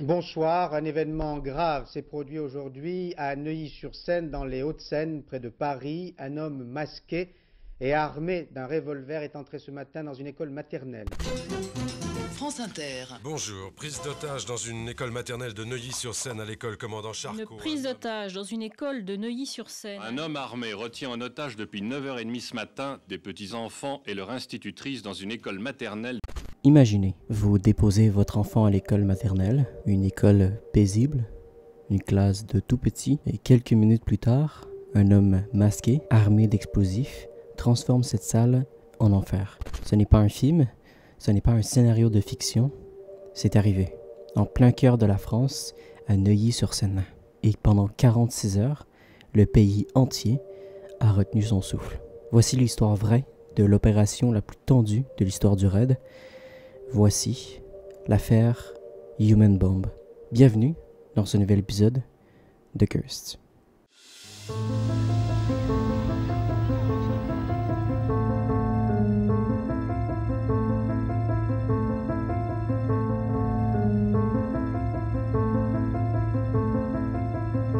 Bonsoir, un événement grave s'est produit aujourd'hui à Neuilly-sur-Seine, dans les Hauts-de-Seine, près de Paris. Un homme masqué et armé d'un revolver est entré ce matin dans une école maternelle. France Inter. Bonjour. Prise d'otage dans une école maternelle de Neuilly-sur-Seine à l'école Commandant Charcot. Une prise d'otage dans une école de Neuilly-sur-Seine. Un homme armé retient en otage depuis 9h30 ce matin des petits-enfants et leur institutrice dans une école maternelle. Imaginez, vous déposez votre enfant à l'école maternelle, une école paisible, une classe de tout petits, et quelques minutes plus tard, un homme masqué, armé d'explosifs, transforme cette salle en enfer. Ce n'est pas un film, ce n'est pas un scénario de fiction, c'est arrivé, en plein cœur de la France, à Neuilly-sur-Seine. Et pendant 46 heures, le pays entier a retenu son souffle. Voici l'histoire vraie de l'opération la plus tendue de l'histoire du raid. Voici l'affaire Human Bomb. Bienvenue dans ce nouvel épisode de Cursed.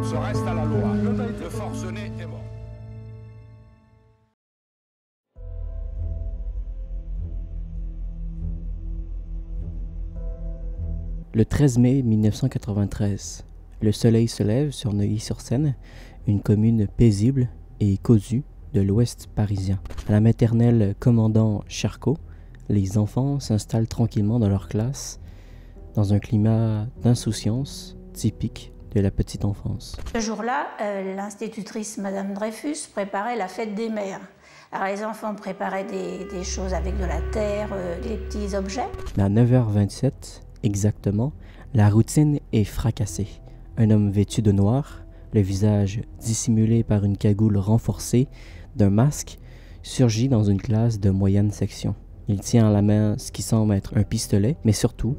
Se reste à la loi. Le forcené est mort. Le 13 mai 1993, le soleil se lève sur Neuilly-sur-Seine, une commune paisible et cousue de l'ouest parisien. À la maternelle Commandant Charcot, les enfants s'installent tranquillement dans leur classe, dans un climat d'insouciance typique de la petite enfance. Ce jour-là, l'institutrice Madame Dreyfus préparait la fête des mères. Alors les enfants préparaient des choses avec de la terre, des petits objets. À 9h27, exactement, la routine est fracassée. Un homme vêtu de noir, le visage dissimulé par une cagoule renforcée d'un masque, surgit dans une classe de moyenne section. Il tient à la main ce qui semble être un pistolet, mais surtout,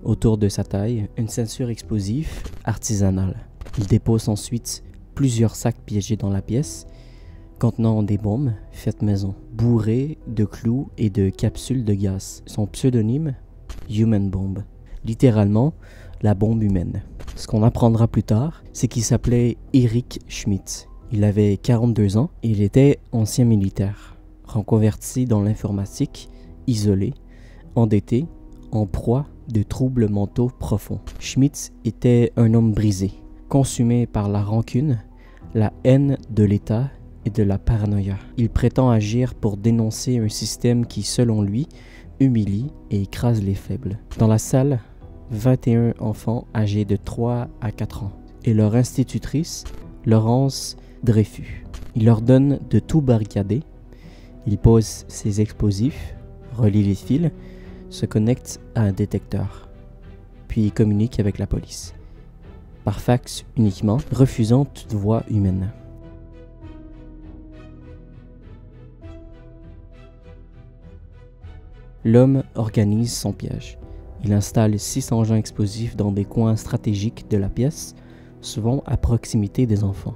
autour de sa taille, une ceinture explosive artisanale. Il dépose ensuite plusieurs sacs piégés dans la pièce, contenant des bombes faites maison, bourrées de clous et de capsules de gaz. Son pseudonyme, Human Bomb. Littéralement, la bombe humaine. Ce qu'on apprendra plus tard, c'est qu'il s'appelait Eric Schmidt. Il avait 42 ans et il était ancien militaire, reconverti dans l'informatique, isolé, endetté, en proie de troubles mentaux profonds. Schmidt était un homme brisé, consumé par la rancune, la haine de l'État et de la paranoïa. Il prétend agir pour dénoncer un système qui, selon lui, humilie et écrase les faibles. Dans la salle, 21 enfants âgés de 3 à 4 ans et leur institutrice, Laurence Dreyfus. Il leur donne de tout barricader. Il pose ses explosifs, relie les fils, se connecte à un détecteur, puis communique avec la police, par fax uniquement, refusant toute voix humaine. L'homme organise son piège. Il installe 6 engins explosifs dans des coins stratégiques de la pièce, souvent à proximité des enfants.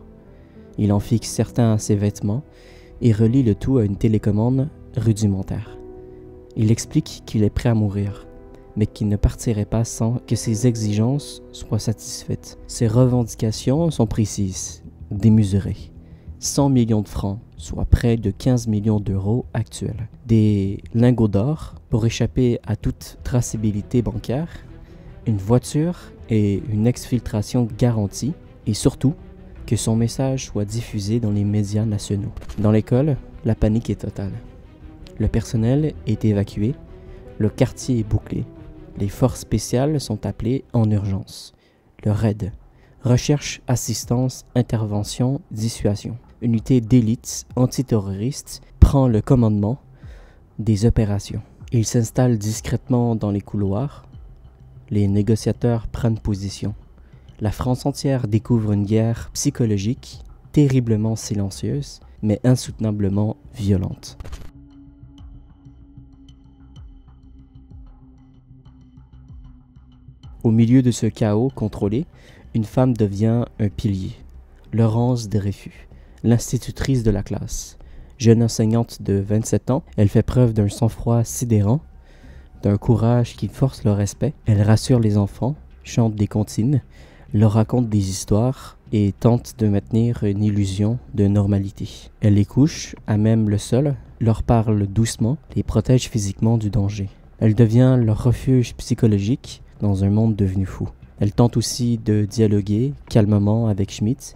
Il en fixe certains à ses vêtements et relie le tout à une télécommande rudimentaire. Il explique qu'il est prêt à mourir, mais qu'il ne partirait pas sans que ses exigences soient satisfaites. Ses revendications sont précises, démesurées. 100 millions de francs, soit près de 15 millions d'euros actuels. Des lingots d'or pour échapper à toute traçabilité bancaire, une voiture et une exfiltration garantie, et surtout, que son message soit diffusé dans les médias nationaux. Dans l'école, la panique est totale. Le personnel est évacué, le quartier est bouclé, les forces spéciales sont appelées en urgence. Le RAID, Recherche, Assistance, Intervention, Dissuasion. Unité d'élite antiterroriste prend le commandement des opérations. Il s'installe discrètement dans les couloirs. Les négociateurs prennent position. La France entière découvre une guerre psychologique, terriblement silencieuse, mais insoutenablement violente. Au milieu de ce chaos contrôlé, une femme devient un pilier. Laurence Dreyfus, l'institutrice de la classe. Jeune enseignante de 27 ans, elle fait preuve d'un sang-froid sidérant, d'un courage qui force le respect. Elle rassure les enfants, chante des comptines, leur raconte des histoires et tente de maintenir une illusion de normalité. Elle les couche à même le sol, leur parle doucement, les protège physiquement du danger. Elle devient leur refuge psychologique dans un monde devenu fou. Elle tente aussi de dialoguer calmement avec Schmidt,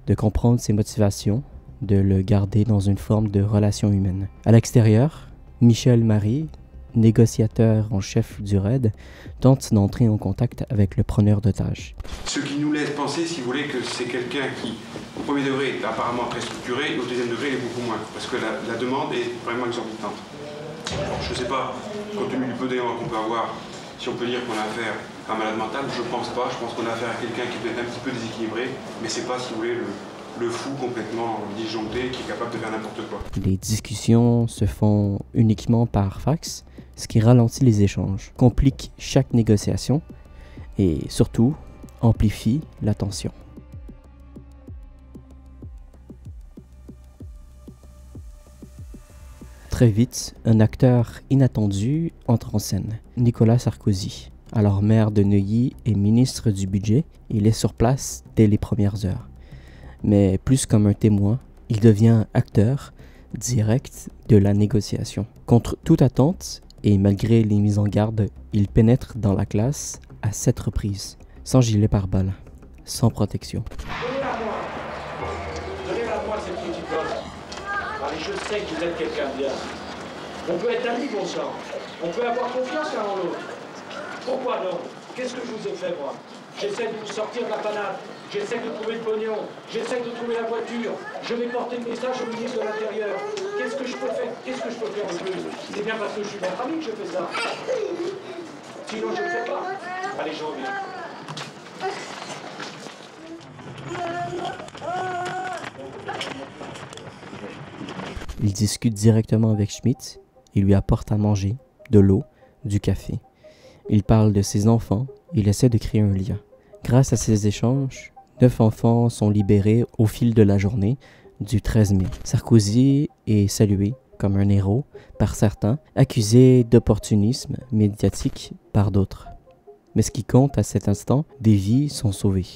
de comprendre ses motivations, de le garder dans une forme de relation humaine. À l'extérieur, Michel Marie, négociateur en chef du RAID, tente d'entrer en contact avec le preneur d'otages. Ce qui nous laisse penser, si vous voulez, que c'est quelqu'un qui, au premier degré, est apparemment très structuré, et au deuxième degré, il est beaucoup moins, parce que la demande est vraiment exorbitante. Alors, je ne sais pas, compte tenu du peu d'éléments qu'on peut avoir, si on peut dire qu'on a affaire à un malade mental, je ne pense pas. Je pense qu'on a affaire à quelqu'un qui peut être un petit peu déséquilibré, mais c'est pas, si vous voulez, le fou complètement disjoncté qui est capable de faire n'importe quoi. Les discussions se font uniquement par fax, ce qui ralentit les échanges, complique chaque négociation et surtout amplifie la tension. Très vite, un acteur inattendu entre en scène, Nicolas Sarkozy. Alors maire de Neuilly et ministre du budget, il est sur place dès les premières heures. Mais plus comme un témoin, il devient acteur direct de la négociation. Contre toute attente, et malgré les mises en garde, il pénètre dans la classe à 7 reprises, sans gilet pare-balles, sans protection. Donnez-la-moi cette petite gosse. Allez, je sais que vous êtes quelqu'un de bien. On peut être amis, bon sang. On peut avoir confiance l'un en l'autre. Pourquoi non? Qu'est-ce que je vous ai fait, moi? J'essaie de vous sortir de la panade. J'essaie de trouver le pognon. J'essaie de trouver la voiture. Je vais porter le message au ministre de l'Intérieur. Qu'est-ce que je peux faire? Qu'est-ce que je peux faire de plus? C'est bien parce que je suis votre ami que je fais ça. Sinon, je ne le fais pas. Allez, je reviens. Il discute directement avec Schmidt. Il lui apporte à manger, de l'eau, du café. Il parle de ses enfants. Il essaie de créer un lien. Grâce à ces échanges, 9 enfants sont libérés au fil de la journée du 13 mai. Sarkozy est salué comme un héros par certains, accusé d'opportunisme médiatique par d'autres. Mais ce qui compte à cet instant, des vies sont sauvées.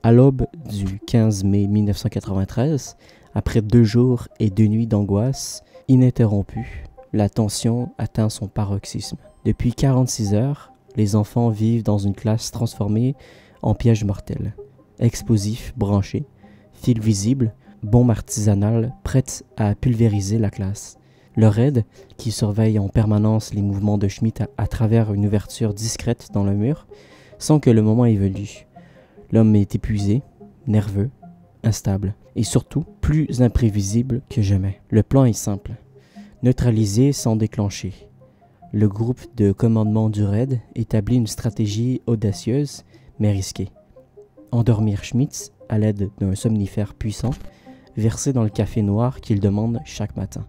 À l'aube du 15 mai 1993, après 2 jours et 2 nuits d'angoisse ininterrompue, la tension atteint son paroxysme. Depuis 46 heures, les enfants vivent dans une classe transformée en piège mortel. Explosifs branchés, fils visibles, bombes artisanales prêtes à pulvériser la classe. Le RAID, qui surveille en permanence les mouvements de Schmidt à travers une ouverture discrète dans le mur, sent que le moment est venu. L'homme est épuisé, nerveux, instable et surtout plus imprévisible que jamais. Le plan est simple. Neutraliser sans déclencher. Le groupe de commandement du RAID établit une stratégie audacieuse mais risquée. Endormir Schmidt à l'aide d'un somnifère puissant versé dans le café noir qu'il demande chaque matin.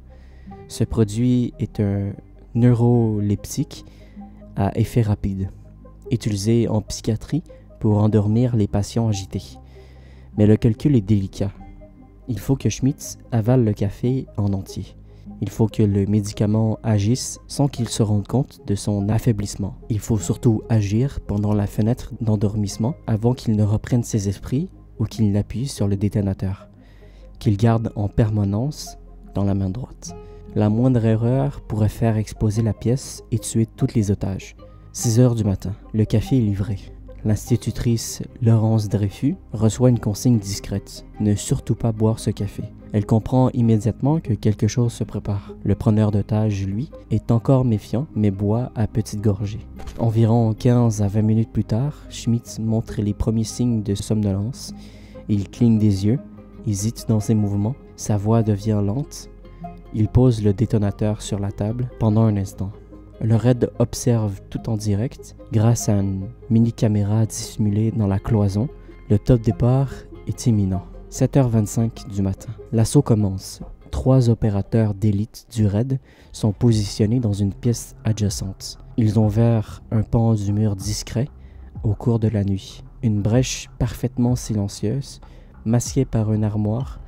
Ce produit est un neuroleptique à effet rapide, utilisé en psychiatrie pour endormir les patients agités. Mais le calcul est délicat. Il faut que Schmidt avale le café en entier. Il faut que le médicament agisse sans qu'il se rende compte de son affaiblissement. Il faut surtout agir pendant la fenêtre d'endormissement avant qu'il ne reprenne ses esprits ou qu'il n'appuie sur le détonateur, qu'il garde en permanence dans la main droite. La moindre erreur pourrait faire exploser la pièce et tuer tous les otages. 6 heures du matin, le café est livré. L'institutrice Laurence Dreyfus reçoit une consigne discrète, ne surtout pas boire ce café. Elle comprend immédiatement que quelque chose se prépare. Le preneur d'otages, lui, est encore méfiant, mais boit à petites gorgées. Environ 15 à 20 minutes plus tard, Schmidt montre les premiers signes de somnolence. Il cligne des yeux, hésite dans ses mouvements, sa voix devient lente. Il pose le détonateur sur la table pendant un instant. Le RAID observe tout en direct grâce à une mini-caméra dissimulée dans la cloison. Le top départ est imminent. 7h25 du matin. L'assaut commence. 3 opérateurs d'élite du RAID sont positionnés dans une pièce adjacente. Ils ont ouvert un pan du mur discret au cours de la nuit. Une brèche parfaitement silencieuse, masquée par une armoire,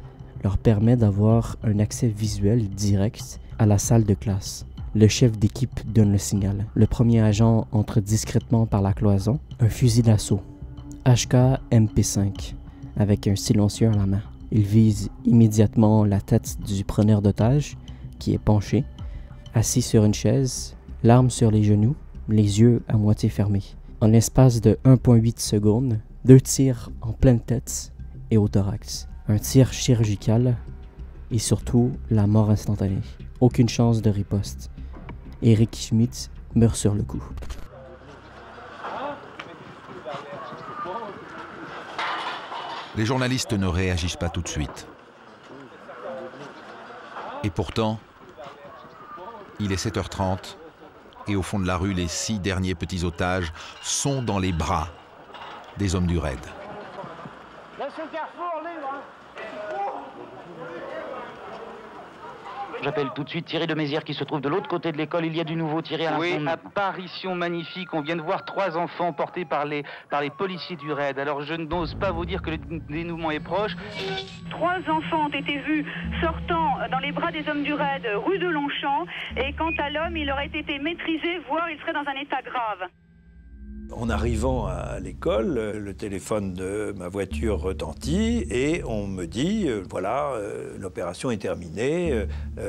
leur permet d'avoir un accès visuel direct à la salle de classe. Le chef d'équipe donne le signal. Le premier agent entre discrètement par la cloison, un fusil d'assaut, HK MP5, avec un silencieux à la main. Il vise immédiatement la tête du preneur d'otage, qui est penché, assis sur une chaise, l'arme sur les genoux, les yeux à moitié fermés. En l'espace de 1,8 secondes, 2 tirs en pleine tête et au thorax. Un tir chirurgical et surtout la mort instantanée. Aucune chance de riposte. Eric Schmidt meurt sur le coup. Les journalistes ne réagissent pas tout de suite. Et pourtant, il est 7h30 et au fond de la rue, les 6 derniers petits otages sont dans les bras des hommes du raid. J'appelle tout de suite Thierry de Mézières qui se trouve de l'autre côté de l'école. Il y a du nouveau, Thierry. Oui, apparition magnifique. On vient de voir 3 enfants portés par les policiers du raid. Alors je n'ose pas vous dire que le dénouement est proche. 3 enfants ont été vus sortant dans les bras des hommes du raid rue de Longchamp. Et quant à l'homme, il aurait été maîtrisé, voire il serait dans un état grave. En arrivant à l'école, le téléphone de ma voiture retentit et on me dit voilà, l'opération est terminée,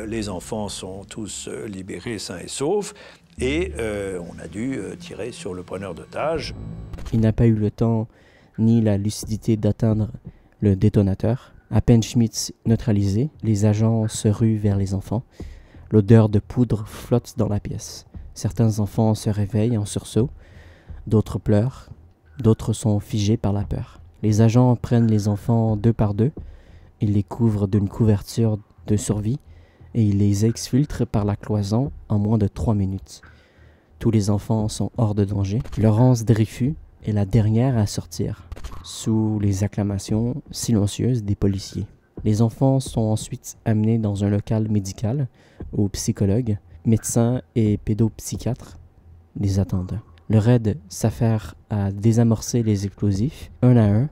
les enfants sont tous libérés sains et saufs et on a dû tirer sur le preneur d'otages. Il n'a pas eu le temps ni la lucidité d'atteindre le détonateur. À peine Schmidt neutralisé, les agents se ruent vers les enfants. L'odeur de poudre flotte dans la pièce. Certains enfants se réveillent en sursaut. D'autres pleurent, d'autres sont figés par la peur. Les agents prennent les enfants 2 par 2, ils les couvrent d'une couverture de survie et ils les exfiltrent par la cloison en moins de 3 minutes. Tous les enfants sont hors de danger. Laurence Dreyfus est la dernière à sortir, sous les acclamations silencieuses des policiers. Les enfants sont ensuite amenés dans un local médical où psychologues, médecins et pédopsychiatres les attendent. Le raid s'affaire à désamorcer les explosifs, un à un,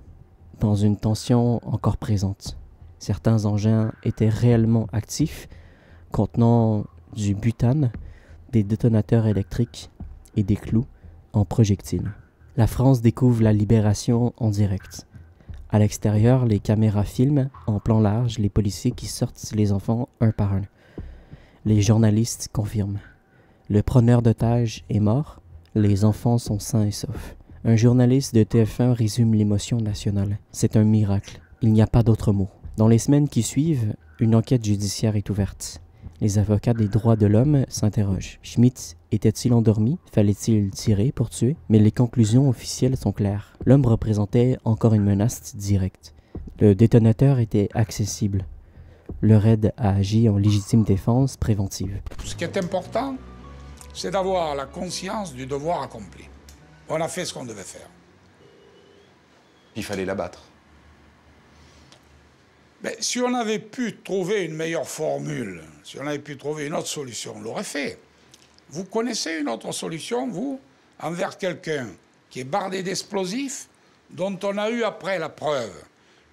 dans une tension encore présente. Certains engins étaient réellement actifs, contenant du butane, des détonateurs électriques et des clous en projectiles. La France découvre la libération en direct. À l'extérieur, les caméras filment en plan large les policiers qui sortent les enfants un par un. Les journalistes confirment. Le preneur d'otages est mort. Les enfants sont sains et saufs. Un journaliste de TF1 résume l'émotion nationale. C'est un miracle. Il n'y a pas d'autre mot. Dans les semaines qui suivent, une enquête judiciaire est ouverte. Les avocats des droits de l'homme s'interrogent. Schmidt était-il endormi? Fallait-il tirer pour tuer? Mais les conclusions officielles sont claires. L'homme représentait encore une menace directe. Le détonateur était accessible. Le raid a agi en légitime défense préventive. Ce qui est important, c'est d'avoir la conscience du devoir accompli. On a fait ce qu'on devait faire. Il fallait l'abattre. Mais si on avait pu trouver une meilleure formule, si on avait pu trouver une autre solution, on l'aurait fait. Vous connaissez une autre solution, vous, envers quelqu'un qui est bardé d'explosifs, dont on a eu après la preuve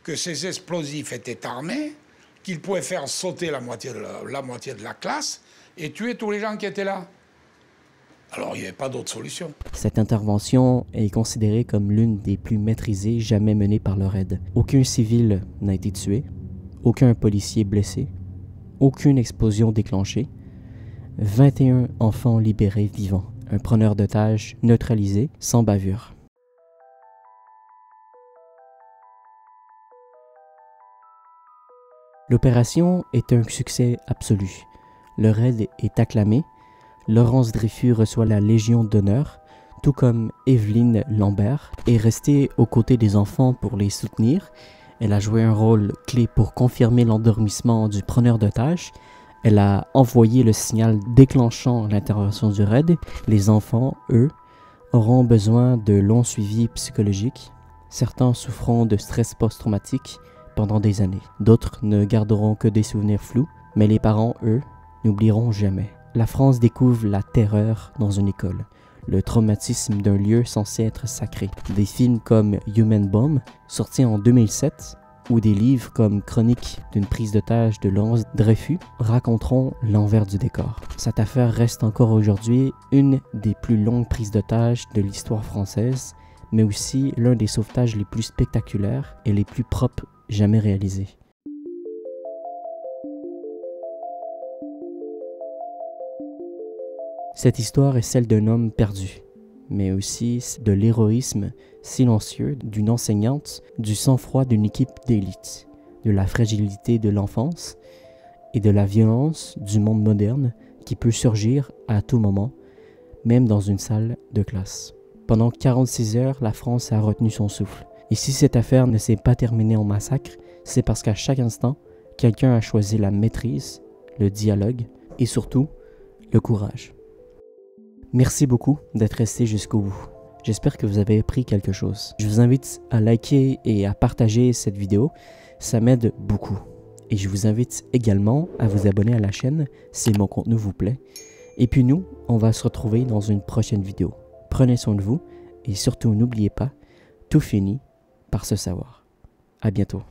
que ces explosifs étaient armés, qu'ils pouvaient faire sauter la moitié de la classe et tuer tous les gens qui étaient là? Alors, il n'y avait pas d'autre solution. Cette intervention est considérée comme l'une des plus maîtrisées jamais menées par le raid. Aucun civil n'a été tué, aucun policier blessé, aucune explosion déclenchée, 21 enfants libérés vivants, un preneur d'otages neutralisé sans bavure. L'opération est un succès absolu. Le raid est acclamé. Laurence Dreyfus reçoit la Légion d'honneur, tout comme Evelyne Lambert, est restée aux côtés des enfants pour les soutenir. Elle a joué un rôle clé pour confirmer l'endormissement du preneur d'otages. Elle a envoyé le signal déclenchant l'intervention du raid. Les enfants, eux, auront besoin de longs suivis psychologiques. Certains souffront de stress post-traumatique pendant des années. D'autres ne garderont que des souvenirs flous, mais les parents, eux, n'oublieront jamais. La France découvre la terreur dans une école, le traumatisme d'un lieu censé être sacré. Des films comme Human Bomb, sorti en 2007, ou des livres comme Chronique d'une prise d'otage de Laurence Dreyfus raconteront l'envers du décor. Cette affaire reste encore aujourd'hui une des plus longues prises d'otage de l'histoire française, mais aussi l'un des sauvetages les plus spectaculaires et les plus propres jamais réalisés. Cette histoire est celle d'un homme perdu, mais aussi de l'héroïsme silencieux d'une enseignante, du sang-froid d'une équipe d'élite, de la fragilité de l'enfance et de la violence du monde moderne qui peut surgir à tout moment, même dans une salle de classe. Pendant 46 heures, la France a retenu son souffle. Et si cette affaire ne s'est pas terminée en massacre, c'est parce qu'à chaque instant, quelqu'un a choisi la maîtrise, le dialogue et surtout, le courage. Merci beaucoup d'être resté jusqu'au bout. J'espère que vous avez appris quelque chose. Je vous invite à liker et à partager cette vidéo, ça m'aide beaucoup. Et je vous invite également à vous abonner à la chaîne si mon contenu vous plaît. Et puis nous, on va se retrouver dans une prochaine vidéo. Prenez soin de vous et surtout n'oubliez pas, tout finit par se savoir. À bientôt.